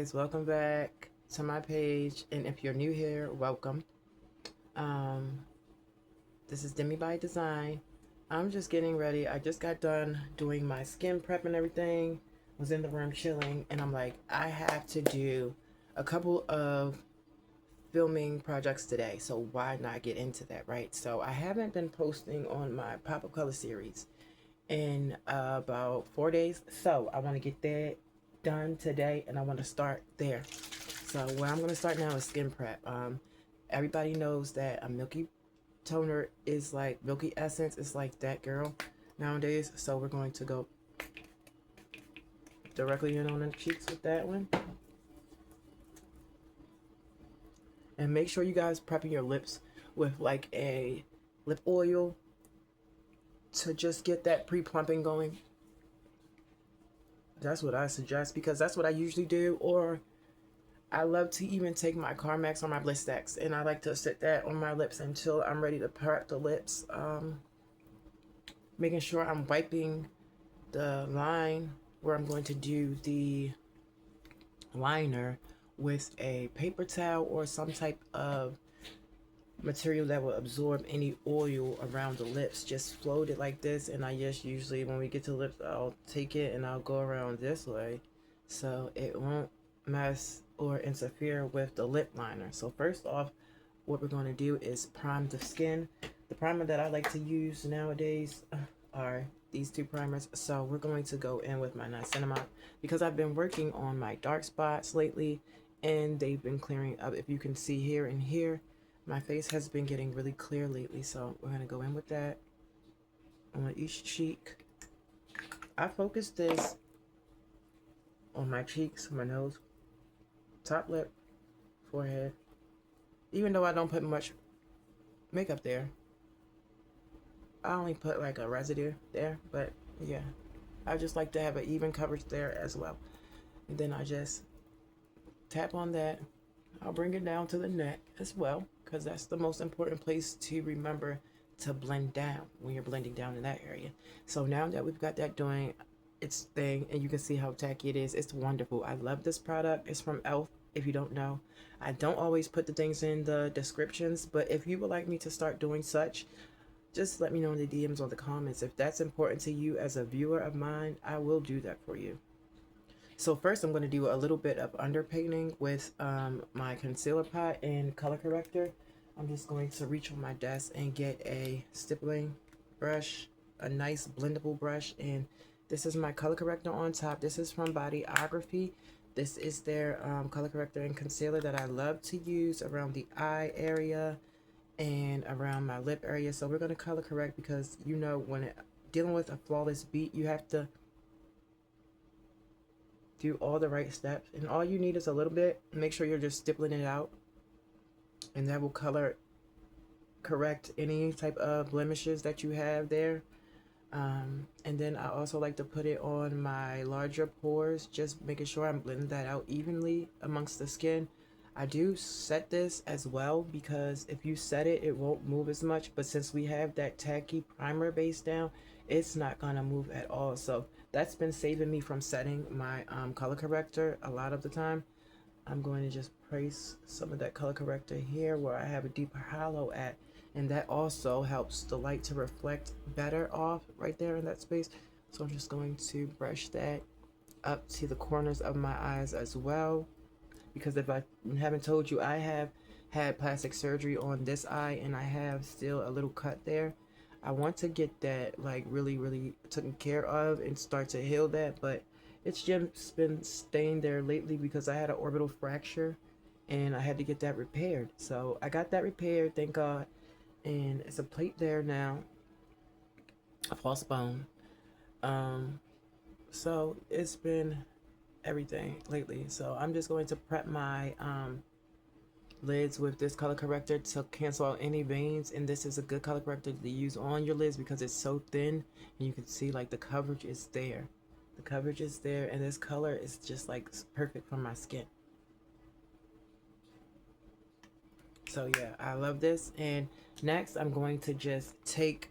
guys, welcome back to my page, and if you're new here, welcome. um this is Demi by Design. I'm just getting ready. I just got done doing my skin prep and everything, was in the room chilling, and I'm like, I have to do a couple of filming projects today, so why not get into that, right? So I haven't been posting on my pop-up color series in about 4 days, so I want to get that done today, and I want to start there. So what I'm going to start now is skin prep. Everybody knows that a milky toner is like milky essence is like that girl nowadays, so we're going to go directly in on the cheeks with that one. And make sure you guys prepping your lips with like a lip oil to just get that pre-plumping going. That's what I suggest, because that's what I usually do. Or I love to even take my Carmex or my Blistex, and I like to sit that on my lips until I'm ready to prep the lips. Making sure I'm wiping the line where I'm going to do the liner with a paper towel or some type of material that will absorb any oil around the lips. Just float it like this, and I just usually, when we get to the lips, I'll take it and I'll go around this way so it won't mess or interfere with the lip liner. So first off, what we're going to do is prime the skin. The primer that I like to use nowadays are these two primers. So we're going to go in with my niacinamide because I've been working on my dark spots lately and they've been clearing up. If you can see here and here, my face has been getting really clear lately. So we're going to go in with that on each cheek. I focus this on my cheeks, my nose, top lip, forehead. Even though I don't put much makeup there, I only put like a residue there, but yeah, I just like to have an even coverage there as well. And then I just tap on that. I'll bring it down to the neck as well, because that's the most important place to remember to blend down when you're blending down in that area. So now that we've got that doing its thing, and you can see how tacky it is, it's wonderful. I love this product. It's from e.l.f. If you don't know, I don't always put the things in the descriptions, but if you would like me to start doing such, just let me know in the DMs or the comments. If that's important to you as a viewer of mine, I will do that for you. So first I'm going to do a little bit of underpainting with my concealer pot and color corrector. I'm just going to reach on my desk and get a stippling brush, a nice blendable brush, and this is my color corrector on top. This is from Bodyography. This is their color corrector and concealer that I love to use around the eye area and around my lip area. So we're going to color correct because, you know, when dealing with a flawless beat, you have to do all the right steps, and all you need is a little bit. Make sure you're just stippling it out, and that will color correct any type of blemishes that you have there. And then I also like to put it on my larger pores, just making sure I'm blending that out evenly amongst the skin. I do set this as well because if you set it, it won't move as much, but since we have that tacky primer base down, it's not gonna move at all. So that's been saving me from setting my color corrector a lot of the time. I'm going to just place some of that color corrector here where I have a deeper hollow at, and that also helps the light to reflect better off right there in that space. So I'm just going to brush that up to the corners of my eyes as well, because if I haven't told you, I have had plastic surgery on this eye and I have still a little cut there. I want to get that like really taken care of and start to heal that, but it's just been staying there lately because I had an orbital fracture and I had to get that repaired. So I got that repaired, thank God, and it's a plate there now, a false bone. So it's been everything lately. So I'm just going to prep my lids with this color corrector to cancel out any veins, and this is a good color corrector to use on your lids because it's so thin and you can see like the coverage is there. The coverage is there, and this color is just like perfect for my skin. So yeah, I love this. And next I'm going to just take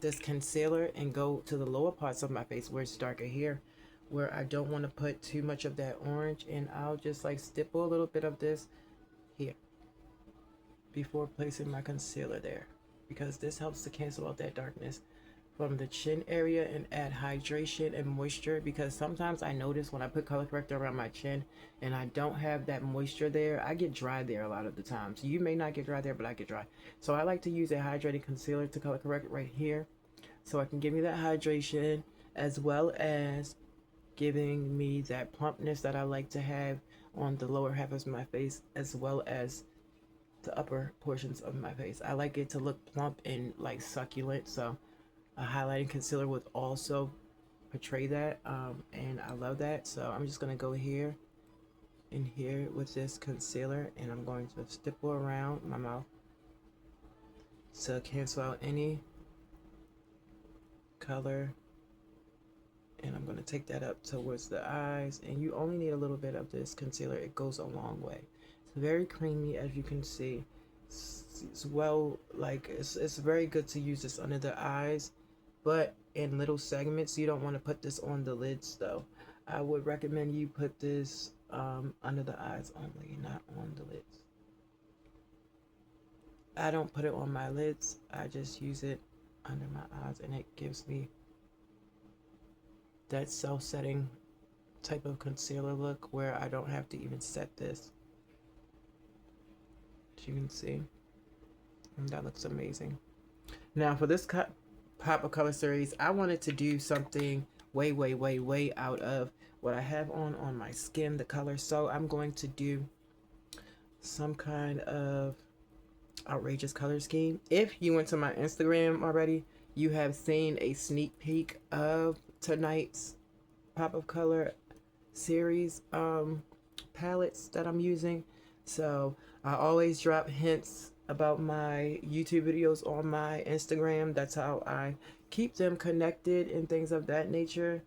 this concealer and go to the lower parts of my face where it's darker here where I don't want to put too much of that orange, and I'll just like stipple a little bit of this here before placing my concealer there, because this helps to cancel out that darkness from the chin area and add hydration and moisture, because sometimes I notice when I put color corrector around my chin and I don't have that moisture there, I get dry there a lot of the times. You may not get dry there, but I get dry. So I like to use a hydrating concealer to color correct right here, so I can give me that hydration as well as giving me that plumpness that I like to have on the lower half of my face as well as the upper portions of my face. I like it to look plump and like succulent, so a highlighting concealer would also portray that, and I love that. So I'm just going to go here and here with this concealer, and I'm going to stipple around my mouth to cancel out any color, and I'm going to take that up towards the eyes, and you only need a little bit of this concealer. It goes a long way. It's very creamy, as you can see. It's well, like it's very good to use this under the eyes, but in little segments. You don't want to put this on the lids though. I would recommend you put this under the eyes only, not on the lids. I don't put it on my lids, I just use it under my eyes, and it gives me that self-setting type of concealer look where I don't have to even set this. As you can see, and that looks amazing. Now for this Pop of Color series, I wanted to do something way out of what I have on my skin, the color. So I'm going to do some kind of outrageous color scheme. If you went to my Instagram already, you have seen a sneak peek of tonight's Pop of Color series palettes that I'm using. So I always drop hints about my YouTube videos on my Instagram. That's how I keep them connected and things of that nature.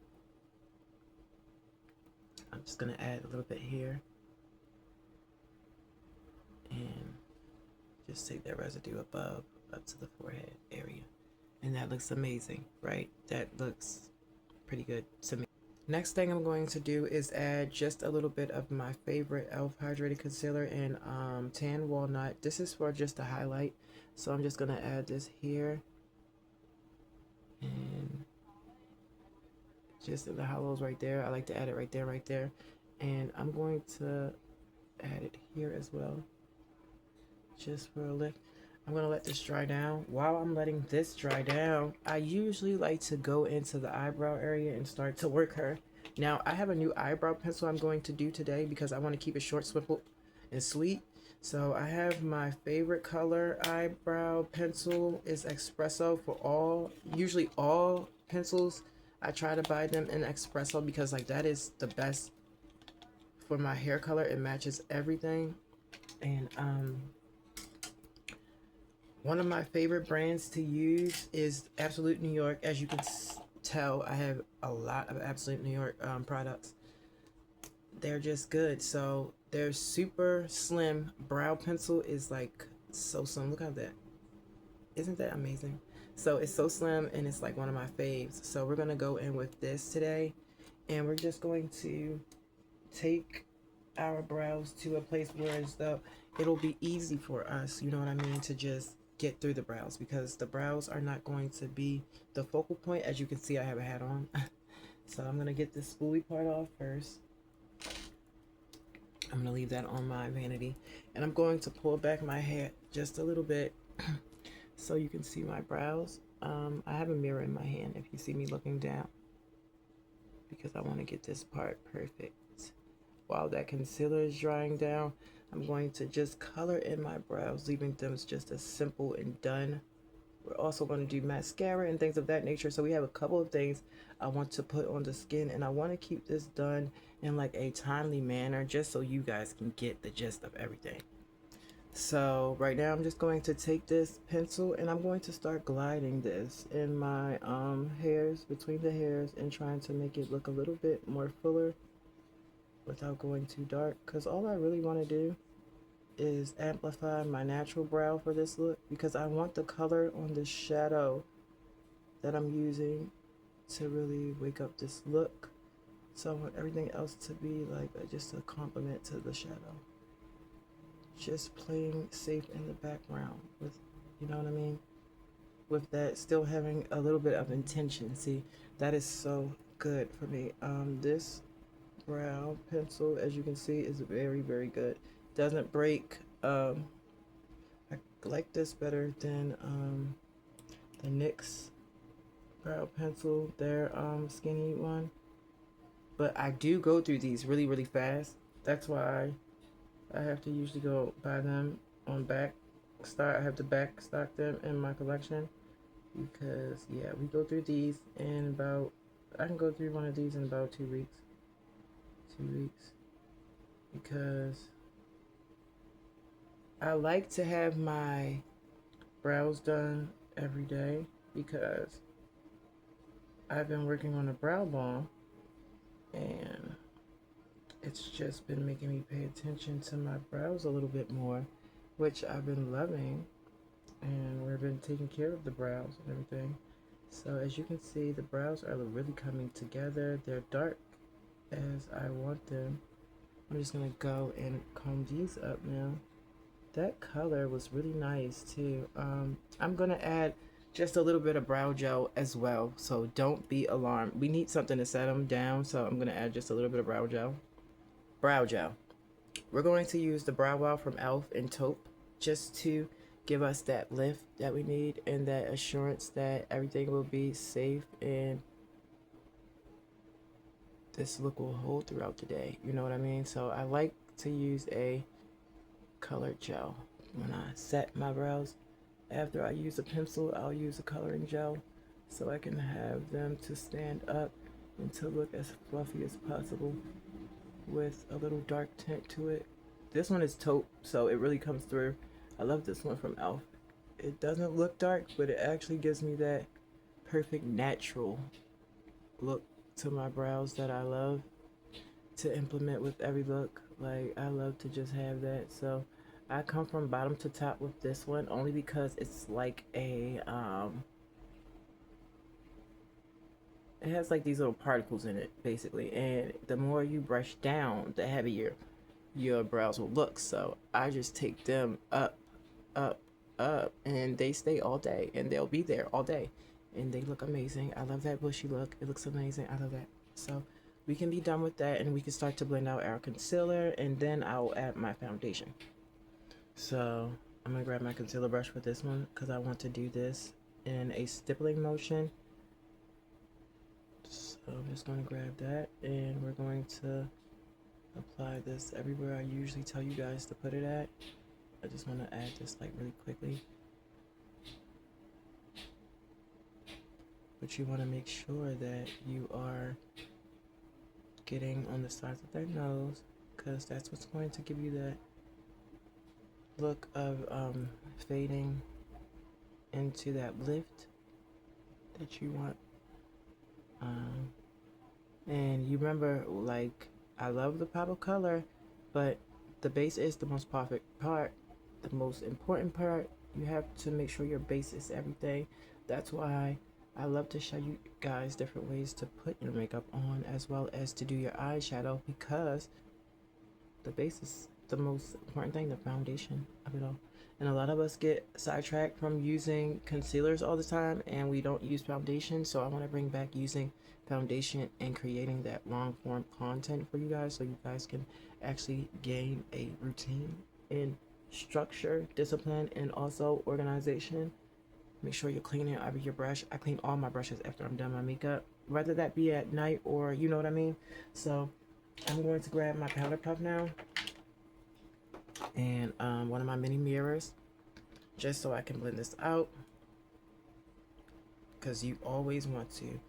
I'm just gonna add a little bit here and just take that residue above up to the forehead area, and that looks amazing, right? That looks pretty good to me. Next thing I'm going to do is add just a little bit of my favorite e.l.f. hydrated concealer in Tan Walnut. This is for just a highlight, so I'm just going to add this here and just in the hollows right there. I like to add it right there, and I'm going to add it here as well, just for a lift. I'm going to let this dry down. While I'm letting this dry down, I usually like to go into the eyebrow area and start to work her. Now, I have a new eyebrow pencil I'm going to do today because I want to keep it short, simple, and sweet. So I have my favorite color eyebrow pencil is Espresso for usually all pencils. I try to buy them in Espresso because like that is the best for my hair color. It matches everything. And one of my favorite brands to use is Absolute New York. As you can tell, I have a lot of Absolute New York products. They're just good. So their super slim brow pencil is like so slim. Look at that. Isn't that amazing? So it's so slim and it's like one of my faves. So we're going to go in with this today, and we're just going to take our brows to a place where as though it'll be easy for us, you know what I mean, to just get through the brows, because the brows are not going to be the focal point. As you can see, I have a hat on. So I'm going to get this spoolie part off first. I'm going to leave that on my vanity, and I'm going to pull back my hair just a little bit so you can see my brows. I have a mirror in my hand if you see me looking down, because I want to get this part perfect. While that concealer is drying down, I'm going to just color in my brows, leaving them just as simple and done. We're also going to do mascara and things of that nature. So we have a couple of things I want to put on the skin, and I want to keep this done in like a timely manner just so you guys can get the gist of everything. So right now I'm just going to take this pencil and I'm going to start gliding this in my hairs, between the hairs, and trying to make it look a little bit more fuller without going too dark, because all I really want to do is amplify my natural brow for this look, because I want the color on the shadow that I'm using to really wake up this look. So I want everything else to be like just a complement to the shadow. Just playing safe in the background with, you know what I mean? With that still having a little bit of intention. See, that is so good for me. This brow pencil, as you can see, is very, very good. Doesn't break. I like this better than the NYX brow pencil, their skinny one. But I do go through these really, really fast. That's why I have to usually go buy them on back stock. I have to back stock them in my collection because yeah, we go through these in about. I can go through one of these in about 2 weeks. 2 weeks because I like to have my brows done every day because I've been working on a brow balm and it's just been making me pay attention to my brows a little bit more, which I've been loving, and we've been taking care of the brows and everything. So as you can see, the brows are really coming together. They're dark as I want them. I'm just gonna go and comb these up now. That color was really nice too. I'm gonna add just a little bit of brow gel as well, so don't be alarmed. We need something to set them down, so I'm gonna add just a little bit of brow gel. Brow gel. We're going to use the Brow Wow from e.l.f. and Taupe just to give us that lift that we need and that assurance that everything will be safe and this look will hold throughout the day. You know what I mean? So I like to use a colored gel when I set my brows. After I use a pencil, I'll use a coloring gel so I can have them to stand up and to look as fluffy as possible with a little dark tint to it. This one is taupe, so it really comes through. I love this one from e.l.f. It doesn't look dark, but it actually gives me that perfect natural look to my brows that I love to implement with every look. Like, I love to just have that. So I come from bottom to top with this one only because it's like a it has like these little particles in it basically, and the more you brush down, the heavier your brows will look. So I just take them up, up, up, and they stay all day, and they'll be there all day, and they look amazing. I love that bushy look. It looks amazing. I love that. So we can be done with that, and we can start to blend out our concealer, and then I'll add my foundation. So I'm gonna grab my concealer brush with this one because I want to do this in a stippling motion. So I'm just gonna grab that, and we're going to apply this everywhere I usually tell you guys to put it at. I just want to add this like really quickly. But you want to make sure that you are getting on the sides of their nose because that's what's going to give you that look of fading into that lift that you want. And you remember, like, I love the pop of color, but the base is the most perfect part, the most important part. You have to make sure your base is everything. That's why I love to show you guys different ways to put your makeup on as well as to do your eyeshadow because the base is the most important thing, the foundation of it all. And a lot of us get sidetracked from using concealers all the time and we don't use foundation. So I want to bring back using foundation and creating that long form content for you guys so you guys can actually gain a routine in structure, discipline, and also organization. Make sure you're cleaning out your brush. I clean all my brushes after I'm done my makeup, whether that be at night or you know what I mean. So I'm going to grab my powder puff now and one of my mini mirrors just so I can blend this out because you always want to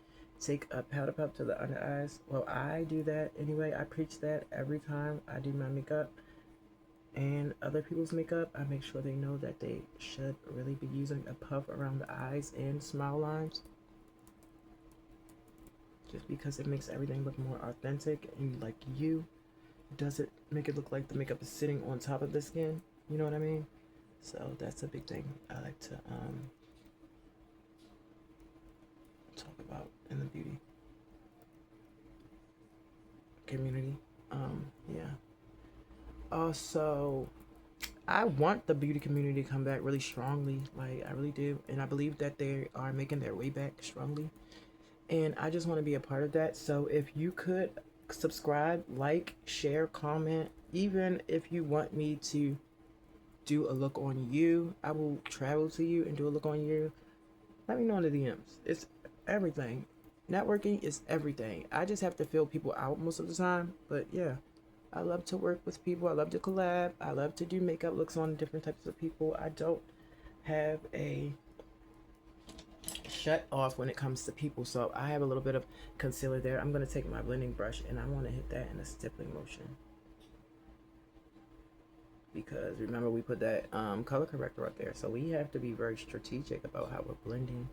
take a powder puff to the under eyes. Well, I do that anyway. I preach that every time I do my makeup and other people's makeup. I make sure they know that they should really be using a puff around the eyes and smile lines just because it makes everything look more authentic and like you. Doesn't make it look like the makeup is sitting on top of the skin. You know what I mean? So that's a big thing I like to talk about in the beauty. community. Yeah. Also, I want the beauty community to come back really strongly. Like, I really do. And I believe that they are making their way back strongly. And I just want to be a part of that. So if you could subscribe, like, share, comment, even if you want me to do a look on you, I will travel to you and do a look on you. Let me know in the DMs. It's everything. Networking is everything. I just have to fill people out most of the time. But yeah, I love to work with people. I love to collab. I love to do makeup looks on different types of people. I don't have a shut off when it comes to people. So I have a little bit of concealer there. I'm going to take my blending brush and I want to hit that in a stippling motion. Because remember we put that color corrector up there. So we have to be very strategic about how we're blending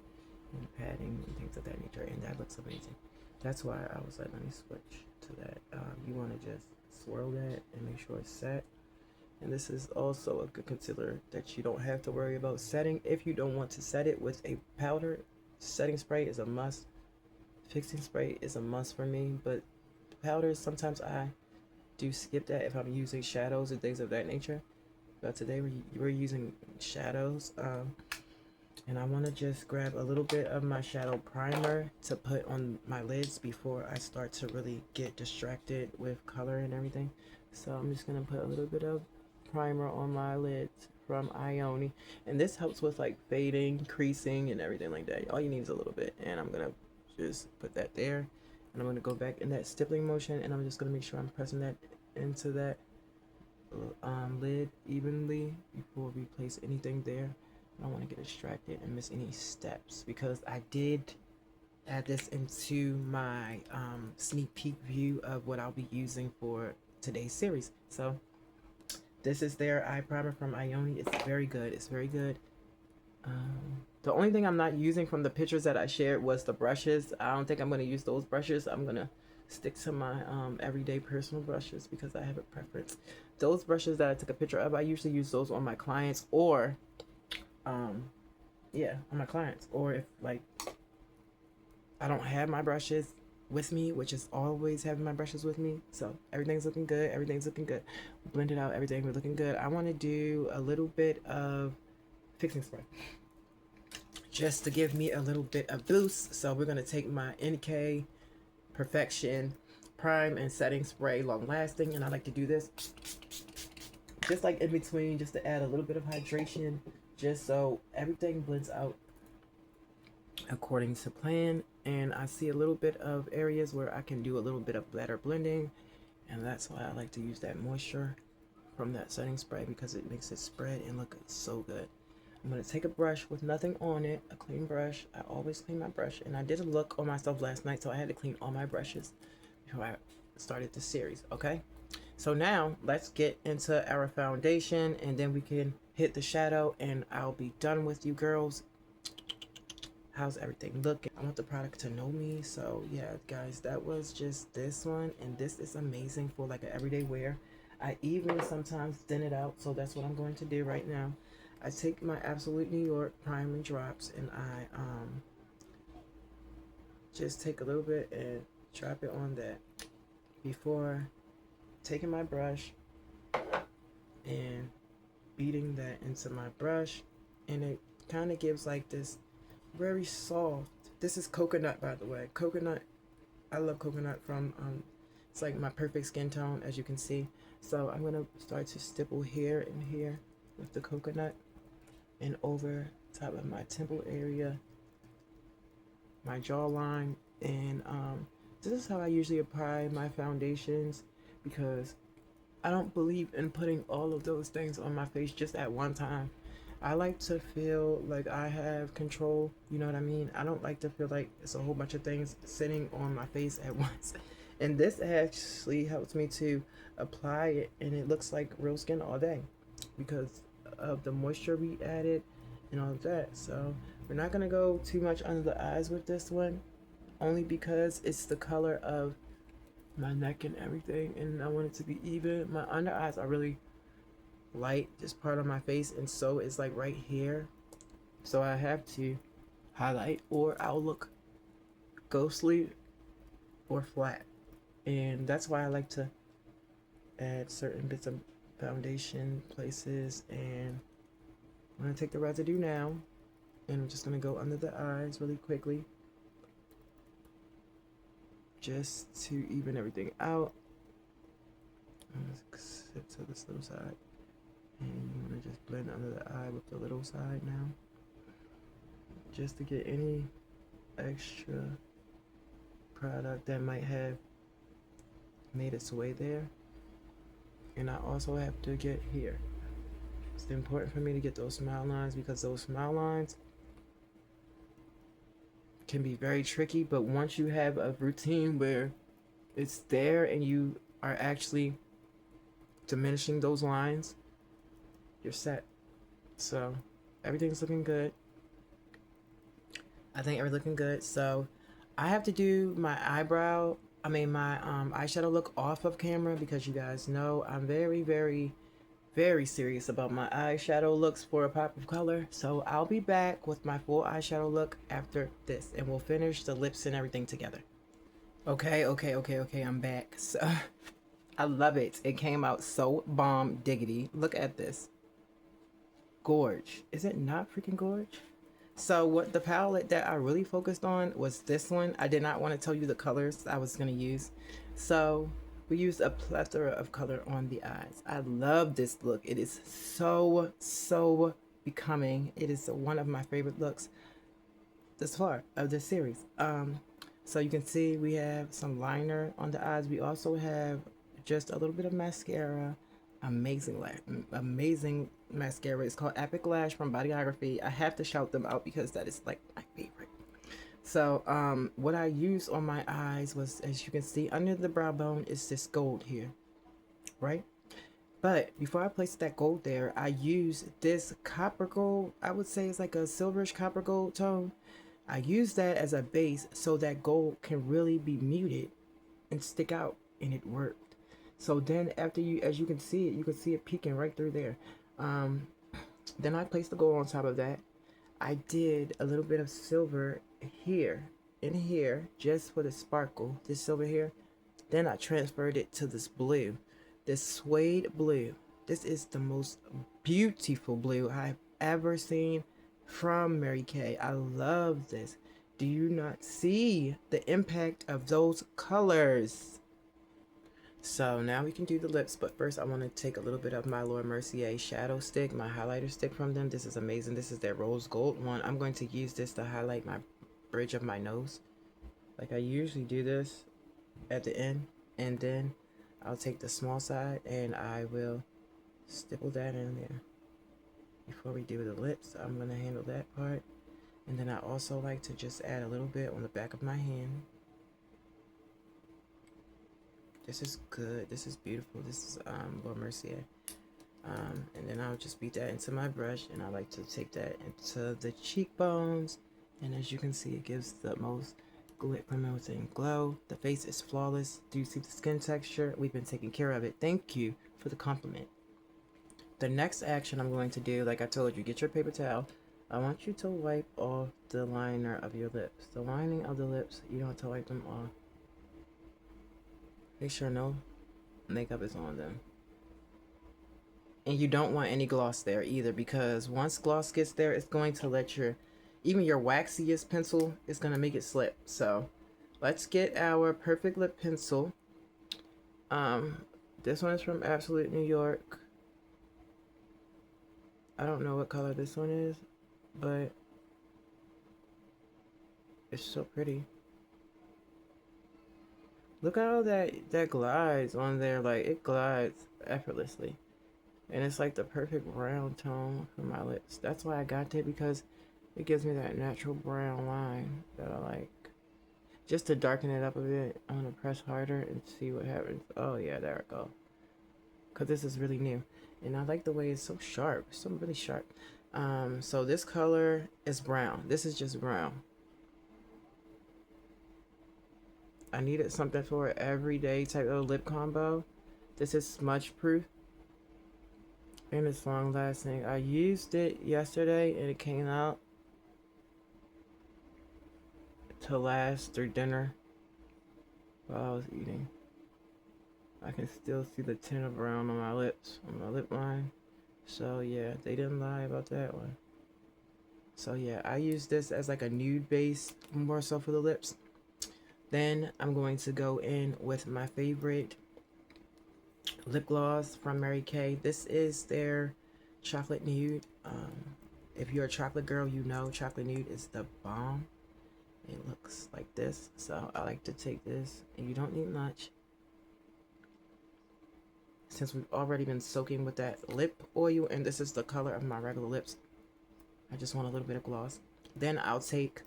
and padding and things of that nature. And that looks amazing. That's why I was like, let me switch to that. You want to just swirl that and make sure it's set. And this is also a good concealer that you don't have to worry about setting. If you don't want to set it with a powder, setting spray is a must. Fixing spray is a must for me. But powders, sometimes I do skip that if I'm using shadows and things of that nature. But today we're using shadows. And I want to just grab a little bit of my shadow primer to put on my lids before I start to really get distracted with color and everything. So I'm just going to put a little bit of primer on my lids from Ioni. And this helps with like fading, creasing, and everything like that. All you need is a little bit. And I'm going to just put that there. And I'm going to go back in that stippling motion. And I'm just going to make sure I'm pressing that into that lid evenly before we place anything there. I don't want to get distracted and miss any steps because I did add this into my sneak peek view of what I'll be using for today's series. So this is their eye primer from Ioni. It's very good. It's very good. The only thing I'm not using from the pictures that I shared was the brushes. I don't think I'm going to use those brushes. I'm going to stick to my everyday personal brushes because I have a preference. Those brushes that I took a picture of, I usually use those on my clients or yeah, on my clients, or if like I don't have my brushes with me, which is always having my brushes with me. So everything's looking good. Everything's looking good. Blend it out. Everything we're looking good. I want to do a little bit of fixing spray just to give me a little bit of boost. So we're gonna take my NK Perfection Prime and Setting Spray, long lasting, and I like to do this just like in between, just to add a little bit of hydration, just so everything blends out according to plan. And I see a little bit of areas where I can do a little bit of better blending, and that's why I like to use that moisture from that setting spray because it makes it spread and look so good. I'm going to take a brush with nothing on it, a clean brush. I always clean my brush, and I did a look on myself last night, so I had to clean all my brushes before I started the series. Okay, so now let's get into our foundation, and then we can hit the shadow, and I'll be done with you girls. How's everything looking? I want the product to know me. So yeah, guys, that was just this one, and this is amazing for like an everyday wear. I even sometimes thin it out, so that's what I'm going to do right now. I take my Absolute New York Primer Drops, and I just take a little bit and drop it on that before taking my brush and beating that into my brush, and it kind of gives like this very soft. This is coconut, by the way. Coconut, I love coconut from it's like my perfect skin tone, as you can see. So I'm gonna start to stipple here and here with the coconut, and over top of my temple area, my jawline, and this is how I usually apply my foundations because I don't believe in putting all of those things on my face just at one time. I like to feel like I have control, you know what I mean? I don't like to feel like it's a whole bunch of things sitting on my face at once. And this actually helps me to apply it, and it looks like real skin all day because of the moisture we added and all of that. So we're not going to go too much under the eyes with this one, only because it's the color of my neck and everything, and I want it to be even. My under eyes are really light, just part of my face, and so it's like right here, so I have to highlight or I'll look ghostly or flat. And that's why I like to add certain bits of foundation places. And I'm going to take the residue now, and I'm just going to go under the eyes really quickly, just to even everything out. I'm going to sit to this little side, and I'm going to just blend under the eye with the little side now, just to get any extra product that might have made its way there. And I also have to get here. It's important for me to get those smile lines, because those smile lines can be very tricky, but once you have a routine where it's there and you are actually diminishing those lines, you're set. So everything's looking good. I think everything's looking good. So I have to do my my eyeshadow look off of camera, because you guys know I'm very, very, very serious about my eyeshadow looks for a pop of color. So I'll be back with my full eyeshadow look after this, and we'll finish the lips and everything together. Okay, I'm back. So I love it. It came out so bomb diggity. Look at this. Gorge. Is it not freaking gorge? So what the palette that I really focused on was this one. I did not want to tell you the colors I was going to use. So we used a plethora of color on the eyes. I love this look. It is so, so becoming. It is one of my favorite looks this far of this series. So you can see we have some liner on the eyes. We also have just a little bit of mascara. Amazing mascara. It's called Epic Lash from Bodyography. I have to shout them out because that is like my favorite. So what I used on my eyes was, as you can see under the brow bone, is this gold here, right? But before I placed that gold there, I used this copper gold. I would say it's like a silverish copper gold tone. I use that as a base so that gold can really be muted and stick out, and it worked. So then after as you can see it peeking right through there. Then I placed the gold on top of that. I did a little bit of silver here, in here, just for the sparkle, this silver here. Then I transferred it to this blue, this suede blue. This is the most beautiful blue I've ever seen from Mary Kay. I love this. Do you not see the impact of those colors? So now we can do the lips, but first I want to take a little bit of my Laura Mercier shadow stick, my highlighter stick from them. This is amazing. This is their rose gold one. I'm going to use this to highlight my bridge of my nose. Like I usually do this at the end, and then I'll take the small side and I will stipple that in there. Before we do the lips, I'm going to handle that part. And then I also like to just add a little bit on the back of my hand. This is good. This is beautiful. This is Laura Mercier. And then I'll just beat that into my brush, and I like to take that into the cheekbones. And as you can see, it gives the most promoting glow. The face is flawless. Do you see the skin texture? We've been taking care of it. Thank you for the compliment. The next action I'm going to do, like I told you, get your paper towel. I want you to wipe off the liner of your lips. The lining of the lips, you don't have to wipe them off. Make sure no makeup is on them. And you don't want any gloss there either, because once gloss gets there, it's going to let even your waxiest pencil is going to make it slip. So let's get our perfect lip pencil. This one is from Absolute New York. I don't know what color this one is, but it's so pretty. Look how that glides on there. Like, it glides effortlessly. And it's like the perfect brown tone for my lips. That's why I got it, because it gives me that natural brown line that I like. Just to darken it up a bit, I'm going to press harder and see what happens. Oh yeah, there we go. Because this is really new. And I like the way it's so sharp. It's so really sharp. So this color is brown. This is just brown. I needed something for an everyday type of lip combo. This is smudge proof. And it's long lasting. I used it yesterday and it came out to last through dinner while I was eating. I can still see the tint of brown on my lips, on my lip line. So yeah, they didn't lie about that one. So yeah, I use this as like a nude base more so for the lips. Then I'm going to go in with my favorite lip gloss from Mary Kay. This is their chocolate nude. If you're a chocolate girl, you know chocolate nude is the bomb. It looks like this, so I like to take this, and you don't need much. Since we've already been soaking with that lip oil, and this is the color of my regular lips, I just want a little bit of gloss. Then I'll take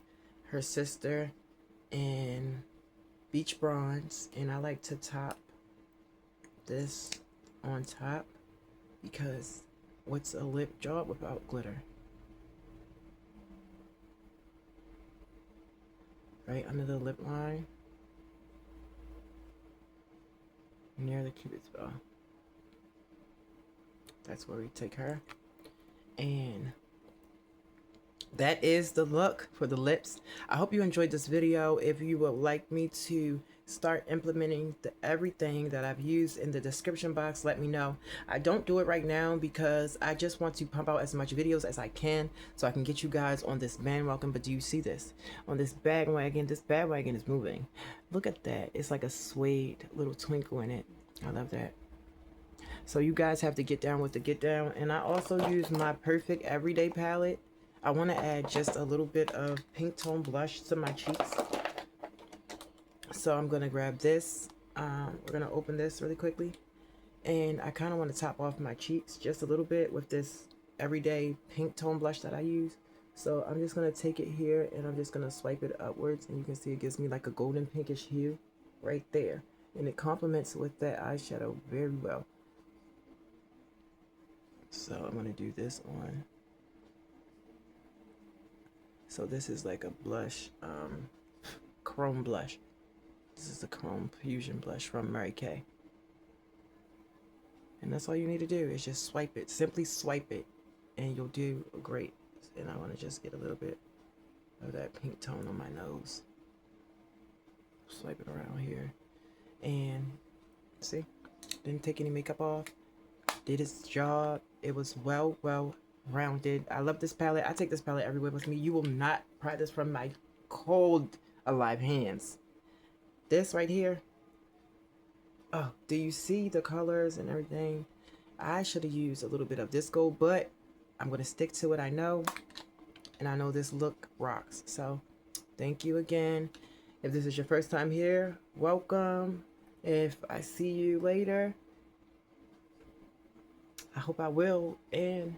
her sister in Beach Bronze, and I like to top this on top because what's a lip job without glitter? Right under the lip line, near the cupid's bow. That's where we take her. And that is the look for the lips. I hope you enjoyed this video. If you would like me to start implementing everything that I've used in the description box, let me know. I don't do it right now because I just want to pump out as much videos as I can so I can get you guys on this bandwagon. But do you see this? On this bandwagon is moving. Look at that. It's like a suede little twinkle in it. I love that. So you guys have to get down with the get down. And I also use my Perfect Everyday palette. I want to add just a little bit of pink tone blush to my cheeks. So I'm going to grab this. We're going to open this really quickly. And I kind of want to top off my cheeks just a little bit with this everyday pink tone blush that I use. So I'm just going to take it here and I'm just going to swipe it upwards. And you can see it gives me like a golden pinkish hue right there. And it complements with that eyeshadow very well. So I'm going to do this on. So this is like a blush, chrome blush. This is the Chrome Fusion blush from Mary Kay. And that's all you need to do is just swipe it. Simply swipe it and you'll do great. And I want to just get a little bit of that pink tone on my nose. Swipe it around here. And see, didn't take any makeup off. Did its job. It was well rounded. I love this palette. I take this palette everywhere with me. You will not pry this from my cold alive hands. This right here. Oh, do you see the colors and everything? I should have used a little bit of this gold, but I'm going to stick to it. I know. And I know this look rocks. So thank you again. If this is your first time here, welcome. If I see you later, I hope I will. And